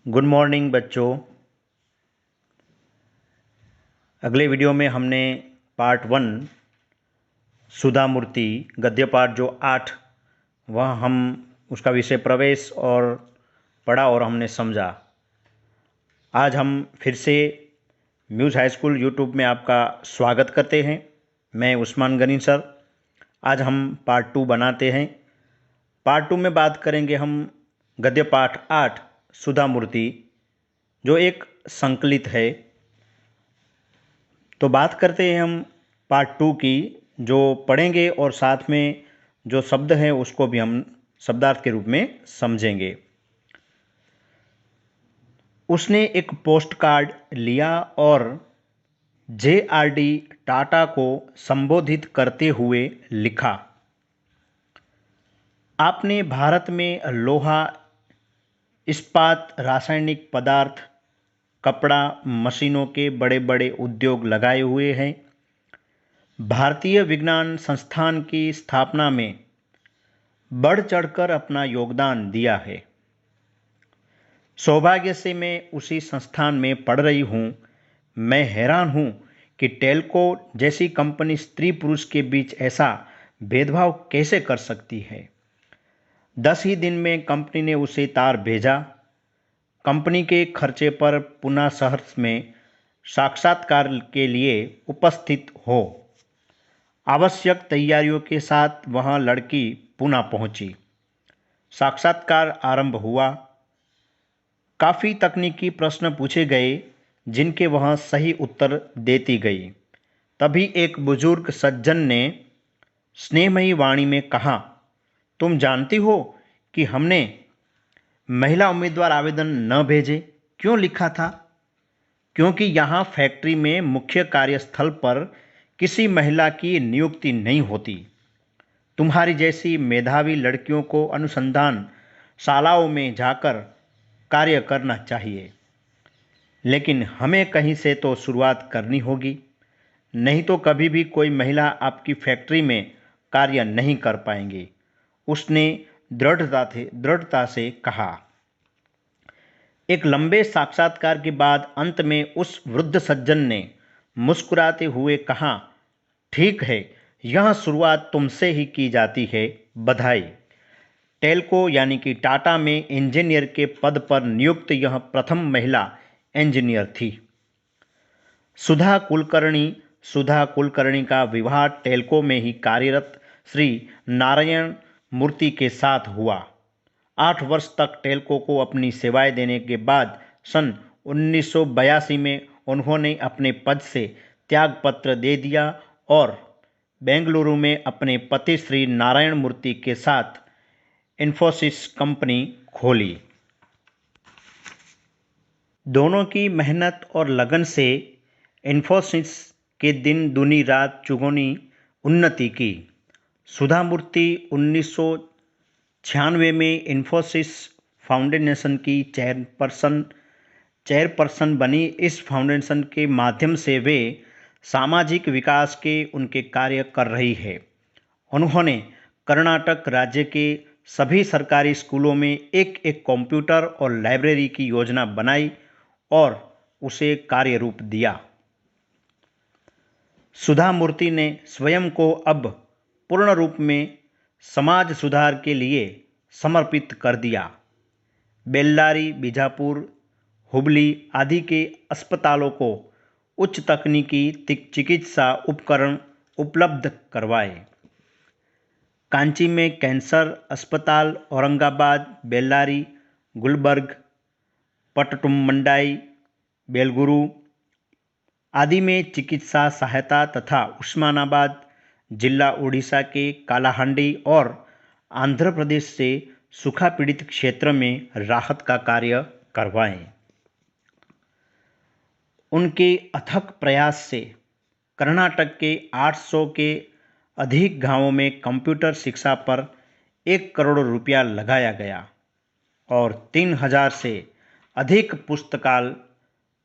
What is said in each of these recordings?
Good morning बच्चों। अगले video में हमने पार्ट 1 सुधा मूर्ति गद्य पाठ जो 8 वह हम उसका विषय प्रवेश और पढ़ा और हमने समझा। आज हम फिर से म्यूज़ हाई स्कूल यूट्यूब में आपका स्वागत करते हैं। मैं उस्मान गनी सर। आज हम पार्ट 2 बनाते हैं। पार्ट 2 में बात करेंगे हम गद्य पाठ 8 सुधा मूर्ति जो एक संकलित है। तो बात करते हैं हम पार्ट 2 की, जो पढ़ेंगे और साथ में जो शब्द हैं उसको भी हम शब्दार्थ के रूप में समझेंगे। उसने एक पोस्ट कार्ड लिया और जे.आर.डी. टाटा को संबोधित करते हुए लिखा, आपने भारत में लोहा, इस्पात, रासायनिक पदार्थ, कपड़ा, मशीनों के बड़े बड़े उद्योग लगाए हुए हैं। भारतीय विज्ञान संस्थान की स्थापना में बढ़ चढ़कर अपना योगदान दिया है। सौभाग्य से मैं उसी संस्थान में पढ़ रही हूँ। मैं हैरान हूँ कि टेल्को जैसी कंपनी स्त्री पुरुष के बीच ऐसा भेदभाव कैसे कर सकती है। 10 ही दिन में कंपनी ने उसे तार भेजा। कंपनी के खर्चे पर पुणे शहर में साक्षात्कार के लिए उपस्थित हो। आवश्यक तैयारियों के साथ वहां लड़की पुणे पहुंची। साक्षात्कार आरंभ हुआ। काफ़ी तकनीकी प्रश्न पूछे गए जिनके वह सही उत्तर देती गई। तभी एक बुजुर्ग सज्जन ने स्नेहमयी वाणी में कहा, तुम जानती हो कि हमने महिला उम्मीदवार आवेदन न भेजे क्यों लिखा था? क्योंकि यहाँ फैक्ट्री में मुख्य कार्यस्थल पर किसी महिला की नियुक्ति नहीं होती। तुम्हारी जैसी मेधावी लड़कियों को अनुसंधान शालाओं में जाकर कार्य करना चाहिए। लेकिन हमें कहीं से तो शुरुआत करनी होगी, नहीं तो कभी भी कोई महिला आपकी फैक्ट्री में कार्य नहीं कर पाएंगी। उसने दृढ़ता से कहा। एक लंबे साक्षात्कार के बाद अंत में उस वृद्ध सज्जन ने मुस्कुराते हुए कहा, ठीक है, यह शुरुआत तुमसे ही की जाती है। बधाई। टेल्को यानी कि टाटा में इंजीनियर के पद पर नियुक्त यह प्रथम महिला इंजीनियर थी। सुधा कुलकर्णी का विवाह टेल्को में ही कार्यरत श्री नारायण मूर्ति के साथ हुआ। 8 वर्ष तक टेल्को को अपनी सेवाएं देने के बाद सन 1982 में उन्होंने अपने पद से त्यागपत्र दे दिया और बेंगलुरु में अपने पति श्री नारायण मूर्ति के साथ इन्फोसिस कंपनी खोली। दोनों की मेहनत और लगन से इन्फोसिस के दिन दुनी रात चुगनी उन्नति की। सुधा मूर्ति 1996 में इन्फोसिस फाउंडेशन की चेयरपर्सन बनी। इस फाउंडेशन के माध्यम से वे सामाजिक विकास के उनके कार्य कर रही है। उन्होंने कर्नाटक राज्य के सभी सरकारी स्कूलों में एक एक कंप्यूटर और लाइब्रेरी की योजना बनाई और उसे कार्य रूप दिया। सुधा मूर्ति ने स्वयं को अब पूर्ण रूप में समाज सुधार के लिए समर्पित कर दिया। बेल्लारी, बीजापुर, हुबली आदि के अस्पतालों को उच्च तकनीकी चिकित्सा उपकरण उपलब्ध करवाए। कांची में कैंसर अस्पताल, औरंगाबाद, बेल्लारी, गुलबर्ग, पट्टुमंडाई, बेलगुरु आदि में चिकित्सा सहायता तथा उस्मानाबाद जिला, उड़ीसा के कालाहांडी और आंध्र प्रदेश से सूखा पीड़ित क्षेत्र में राहत का कार्य करवाएं। उनके अथक प्रयास से कर्नाटक के 800 के अधिक गांवों में कंप्यूटर शिक्षा पर 1 करोड़ रुपया लगाया गया और 3000 से अधिक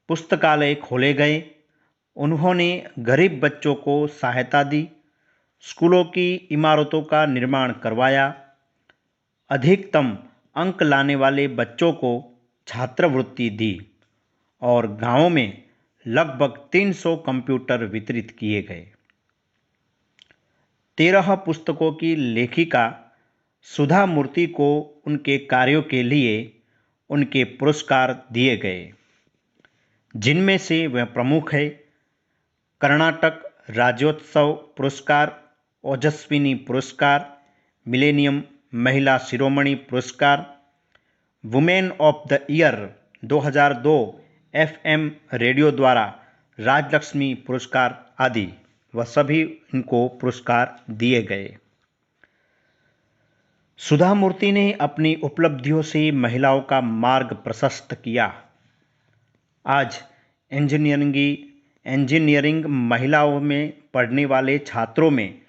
पुस्तकालय खोले गए। उन्होंने गरीब बच्चों को सहायता दी, स्कूलों की इमारतों का निर्माण करवाया, अधिकतम अंक लाने वाले बच्चों को छात्रवृत्ति दी और गांवों में लगभग 300 कंप्यूटर वितरित किए गए। 13 पुस्तकों की लेखिका सुधा मूर्ति को उनके कार्यों के लिए उनके पुरस्कार दिए गए, जिनमें से वह प्रमुख है कर्नाटक राज्योत्सव पुरस्कार, ओजस्विनी पुरस्कार, मिलेनियम महिला शिरोमणि पुरस्कार, women of the year 2002 FM radio द्वारा राजलक्ष्मी पुरस्कार आदि, वह सभी इनको पुरस्कार दिए गए। सुधा मूर्ति ने अपनी उपलब्धियों से महिलाओं का मार्ग प्रशस्त किया। आज इंजीनियरिंग महिलाओं में पढ़ने वाले छात्रों में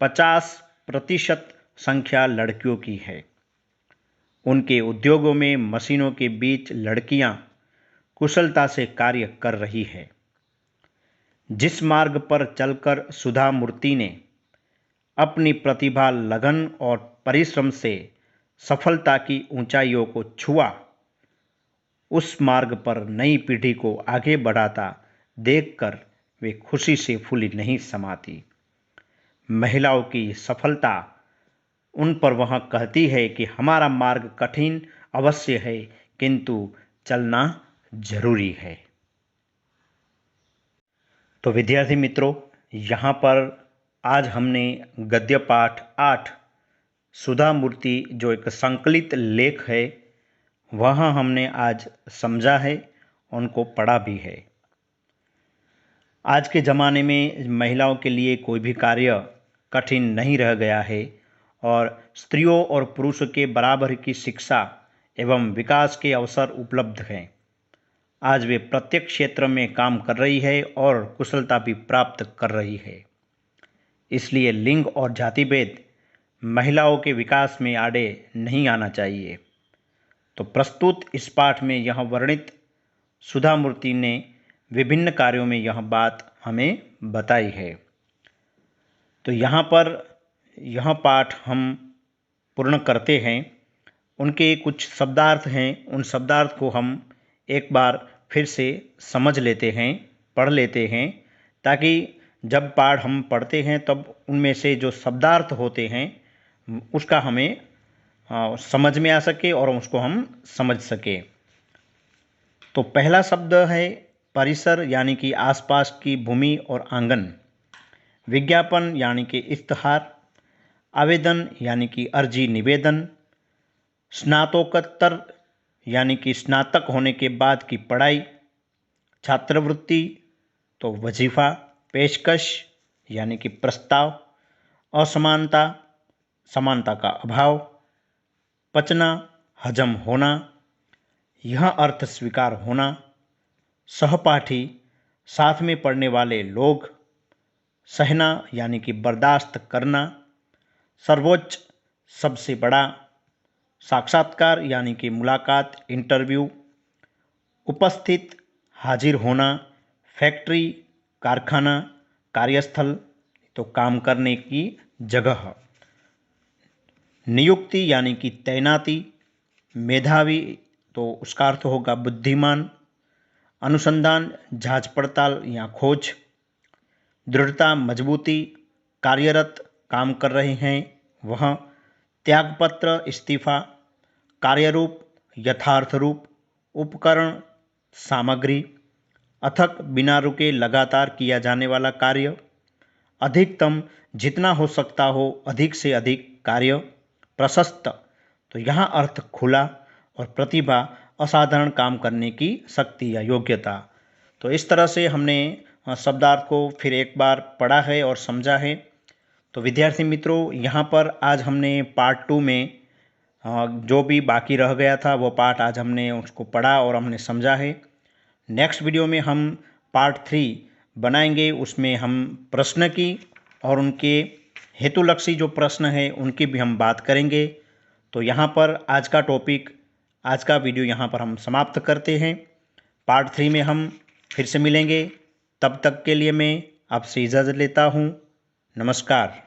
50% संख्या लड़कियों की है। उनके उद्योगों में मशीनों के बीच लड़कियां कुशलता से कार्य कर रही है। जिस मार्ग पर चलकर सुधा मूर्ति ने अपनी प्रतिभा, लगन और परिश्रम से सफलता की ऊंचाइयों को छुआ, उस मार्ग पर नई पीढ़ी को आगे बढ़ाता देखकर वे खुशी से फूली नहीं समाती। महिलाओं की सफलता उन पर वह कहती है कि हमारा मार्ग कठिन अवश्य है, किंतु चलना जरूरी है। तो विद्यार्थी मित्रों, यहाँ पर आज हमने गद्य पाठ 8 सुधा मूर्ति जो एक संकलित लेख है वह हमने आज समझा है, उनको पढ़ा भी है। आज के ज़माने में महिलाओं के लिए कोई भी कार्य कठिन नहीं रह गया है और स्त्रियों और पुरुषों के बराबर की शिक्षा एवं विकास के अवसर उपलब्ध हैं। आज वे प्रत्येक क्षेत्र में काम कर रही है और कुशलता भी प्राप्त कर रही है। इसलिए लिंग और जाति भेद महिलाओं के विकास में आड़े नहीं आना चाहिए। तो प्रस्तुत इस पाठ में यह वर्णित सुधा मूर्ति ने विभिन्न कार्यों में यह बात हमें बताई है। तो यहाँ पर यह पाठ हम पूर्ण करते हैं। उनके कुछ शब्दार्थ हैं, उन शब्दार्थ को हम एक बार फिर से समझ लेते हैं, पढ़ लेते हैं, ताकि जब पाठ हम पढ़ते हैं तब उनमें से जो शब्दार्थ होते हैं उसका हमें समझ में आ सके और उसको हम समझ सके। तो पहला शब्द है परिसर, यानी कि आसपास की भूमि और आंगन। विज्ञापन यानी कि इश्तहार। आवेदन यानी कि अर्जी निवेदन। स्नातकोत्तर यानी कि स्नातक होने के बाद की पढ़ाई। छात्रवृत्ति तो वजीफा। पेशकश यानी कि प्रस्ताव। असमानता, समानता का अभाव। पचना, हजम होना, यह अर्थ स्वीकार होना। सहपाठी, साथ में पढ़ने वाले लोग। सहना यानी कि बर्दाश्त करना। सर्वोच्च, सबसे बड़ा। साक्षात्कार यानी कि मुलाकात, इंटरव्यू। उपस्थित, हाजिर होना। फैक्ट्री, कारखाना, कार्यस्थल तो काम करने की जगह। नियुक्ति यानी कि तैनाती। मेधावी तो उसका अर्थ होगा बुद्धिमान। अनुसंधान, जांच पड़ताल या खोज। दृढ़ता, मजबूती, कार्यरत, काम कर रहे हैं वह। त्यागपत्र, इस्तीफा। कार्यरूप, यथार्थ रूप। उपकरण, सामग्री। अथक, बिना रुके लगातार किया जाने वाला कार्य। अधिकतम, जितना हो सकता हो अधिक से अधिक कार्य। प्रशस्त तो यहाँ अर्थ खुला और प्रतिभा, असाधारण काम करने की शक्ति या योग्यता। तो इस तरह से हमने शब्दार्थ को फिर एक बार पढ़ा है और समझा है। तो विद्यार्थी मित्रों, यहाँ पर आज हमने पार्ट 2 में जो भी बाकी रह गया था वो पार्ट आज हमने उसको पढ़ा और हमने समझा है। नेक्स्ट वीडियो में हम पार्ट 3 बनाएंगे, उसमें हम प्रश्न की और उनके हेतुलक्षी जो प्रश्न है उनकी भी हम बात करेंगे। तो यहाँ पर आज का टॉपिक, आज का वीडियो यहाँ पर हम समाप्त करते हैं। पार्ट 3 में हम फिर से मिलेंगे। तब तक के लिए मैं आपसे इजाज़त लेता हूँ। नमस्कार।